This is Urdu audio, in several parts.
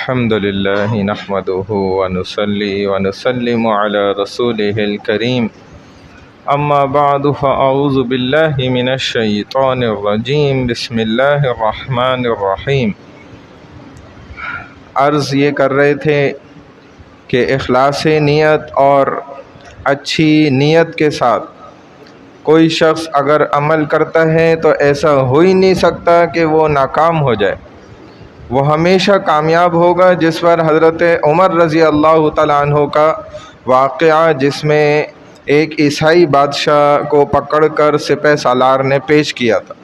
الحمد لله نحمده ونصلي ونسلم على رسوله الكريم اما بعد فاعوذ بالله من الشیطان الرجیم بسم اللہ الرحمن الرحیم۔ عرض یہ کر رہے تھے کہ اخلاص نیت اور اچھی نیت کے ساتھ کوئی شخص اگر عمل کرتا ہے تو ایسا ہو ہی نہیں سکتا کہ وہ ناکام ہو جائے، وہ ہمیشہ کامیاب ہوگا۔ جس پر حضرت عمر رضی اللہ تعالیٰ عنہ کا واقعہ، جس میں ایک عیسائی بادشاہ کو پکڑ کر سپہ سالار نے پیش کیا تھا،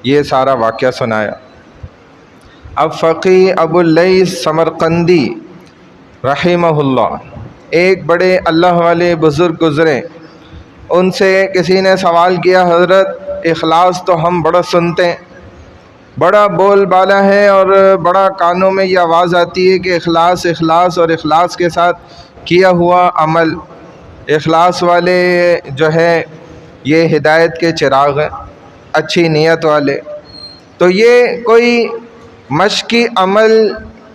یہ سارا واقعہ سنایا۔ اب فقی ابو اللیث سمرقندی رحمہ اللہ، ایک بڑے اللہ والے بزرگ گزرے، ان سے کسی نے سوال کیا، حضرت اخلاص تو ہم بڑا سنتے ہیں، بڑا بول بالا ہے اور بڑا کانوں میں یہ آواز آتی ہے کہ اخلاص اخلاص، اور اخلاص کے ساتھ کیا ہوا عمل، اخلاص والے جو ہے یہ ہدایت کے چراغ ہیں، اچھی نیت والے۔ تو یہ کوئی مشقی عمل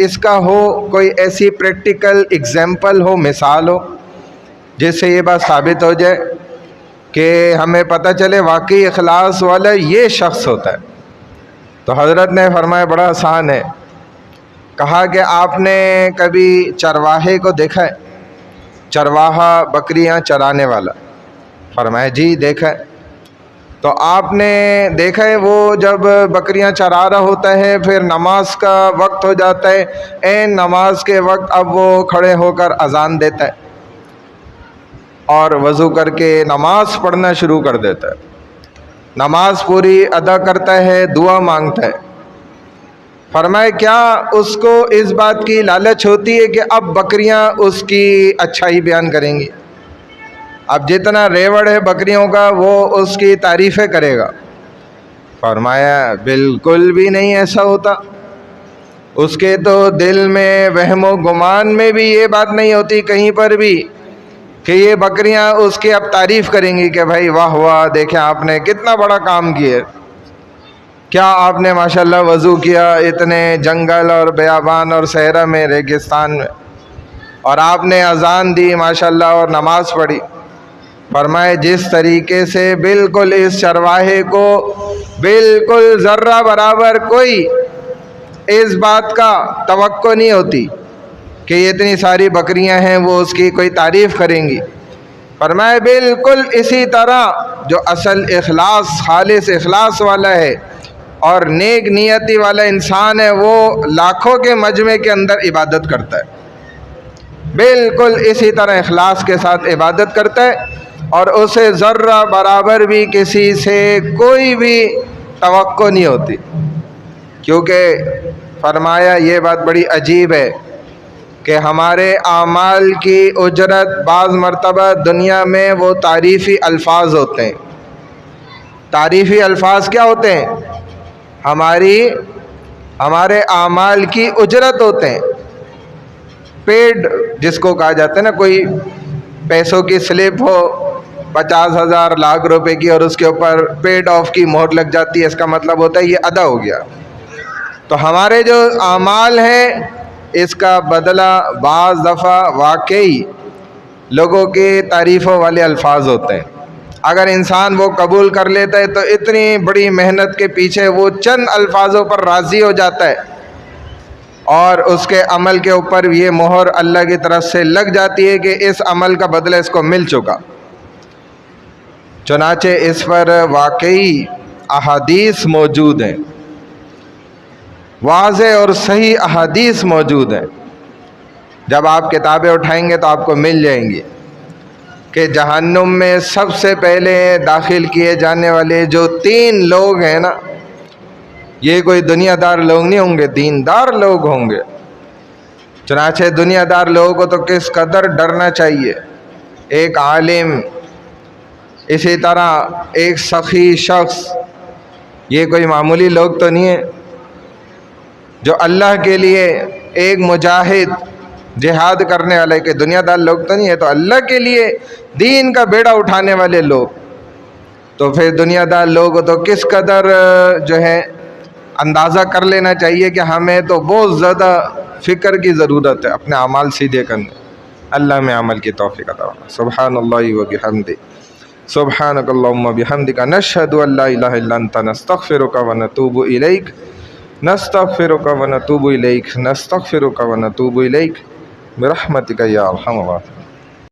اس کا ہو، کوئی ایسی پریکٹیکل ایگزامپل ہو، مثال ہو، جس سے یہ بات ثابت ہو جائے کہ ہمیں پتہ چلے واقعی اخلاص والا یہ شخص ہوتا ہے۔ تو حضرت نے فرمایا بڑا آسان ہے۔ کہا کہ آپ نے کبھی چرواہے کو دیکھا ہے؟ چرواہا، بکریاں چرانے والا۔ فرمایا جی دیکھا ہے۔ تو آپ نے دیکھا ہے وہ جب بکریاں چرا رہا ہوتا ہے، پھر نماز کا وقت ہو جاتا ہے، عین نماز کے وقت اب وہ کھڑے ہو کر اذان دیتا ہے اور وضو کر کے نماز پڑھنا شروع کر دیتا ہے، نماز پوری ادا کرتا ہے، دعا مانگتا ہے۔ فرمائے کیا اس کو اس بات کی لالچ ہوتی ہے کہ اب بکریاں اس کی اچھائی بیان کریں گی؟ اب جتنا ریوڑ ہے بکریوں کا وہ اس کی تعریفیں کرے گا؟ فرمایا بالکل بھی نہیں ایسا ہوتا، اس کے تو دل میں وہم و گمان میں بھی یہ بات نہیں ہوتی کہیں پر بھی کہ یہ بکریاں اس کی اب تعریف کریں گی کہ بھائی واہ واہ، دیکھیں آپ نے کتنا بڑا کام کیا، کیا آپ نے ماشاءاللہ وضو کیا اتنے جنگل اور بیابان اور صحرا میں، ریگستان میں، اور آپ نے اذان دی ماشاءاللہ اور نماز پڑھی۔ فرمائے جس طریقے سے بالکل اس چرواہے کو بالکل ذرہ برابر کوئی اس بات کا توقع نہیں ہوتی کہ یہ اتنی ساری بکریاں ہیں وہ اس کی کوئی تعریف کریں گی۔ فرمایا بالکل اسی طرح جو اصل اخلاص، خالص اخلاص والا ہے اور نیک نیتی والا انسان ہے، وہ لاکھوں کے مجمع کے اندر عبادت کرتا ہے، بالکل اسی طرح اخلاص کے ساتھ عبادت کرتا ہے، اور اسے ذرہ برابر بھی کسی سے کوئی بھی توقع نہیں ہوتی۔ کیونکہ فرمایا یہ بات بڑی عجیب ہے کہ ہمارے اعمال کی اجرت بعض مرتبہ دنیا میں وہ تعریفی الفاظ ہوتے ہیں۔ تعریفی الفاظ کیا ہوتے ہیں؟ ہمارے اعمال کی اجرت ہوتے ہیں، پیڈ جس کو کہا جاتا ہے نا، کوئی پیسوں کی سلپ ہو 50,000 لاکھ روپے کی اور اس کے اوپر پیڈ آف کی مہر لگ جاتی ہے، اس کا مطلب ہوتا ہے یہ ادا ہو گیا۔ تو ہمارے جو اعمال ہیں اس کا بدلہ بعض دفعہ واقعی لوگوں کی تعریفوں والے الفاظ ہوتے ہیں۔ اگر انسان وہ قبول کر لیتا ہے تو اتنی بڑی محنت کے پیچھے وہ چند الفاظوں پر راضی ہو جاتا ہے اور اس کے عمل کے اوپر یہ مہر اللہ کی طرف سے لگ جاتی ہے کہ اس عمل کا بدلہ اس کو مل چکا۔ چنانچہ اس پر واقعی احادیث موجود ہیں، واضح اور صحیح احادیث موجود ہیں، جب آپ کتابیں اٹھائیں گے تو آپ کو مل جائیں گی کہ جہنم میں سب سے پہلے داخل کیے جانے والے جو 3 لوگ ہیں نا، یہ کوئی دنیا دار لوگ نہیں ہوں گے، دیندار لوگ ہوں گے۔ چنانچہ دنیا دار لوگوں کو تو کس قدر ڈرنا چاہیے، ایک عالم، اسی طرح ایک سخی شخص، یہ کوئی معمولی لوگ تو نہیں ہیں، جو اللہ کے لیے ایک مجاہد جہاد کرنے والے، کہ دنیا دار لوگ تو نہیں ہے، تو اللہ کے لیے دین کا بیڑا اٹھانے والے لوگ، تو پھر دنیا دار لوگ تو کس قدر جو ہے اندازہ کر لینا چاہیے کہ ہمیں تو بہت زیادہ فکر کی ضرورت ہے اپنے اعمال سیدھے کرنے. اللہ میں عمل کی توفیق عطا فرمائے. سبحان اللہ و بحمدہ سبحانک اللہم و بحمدک نشہد ان لا الہ الا انت نستغفرک و نتوب الیک نستغفرک و نتوب الیک نستغفرک و نتوب الیک برحمتک یا ارحم الراحمین.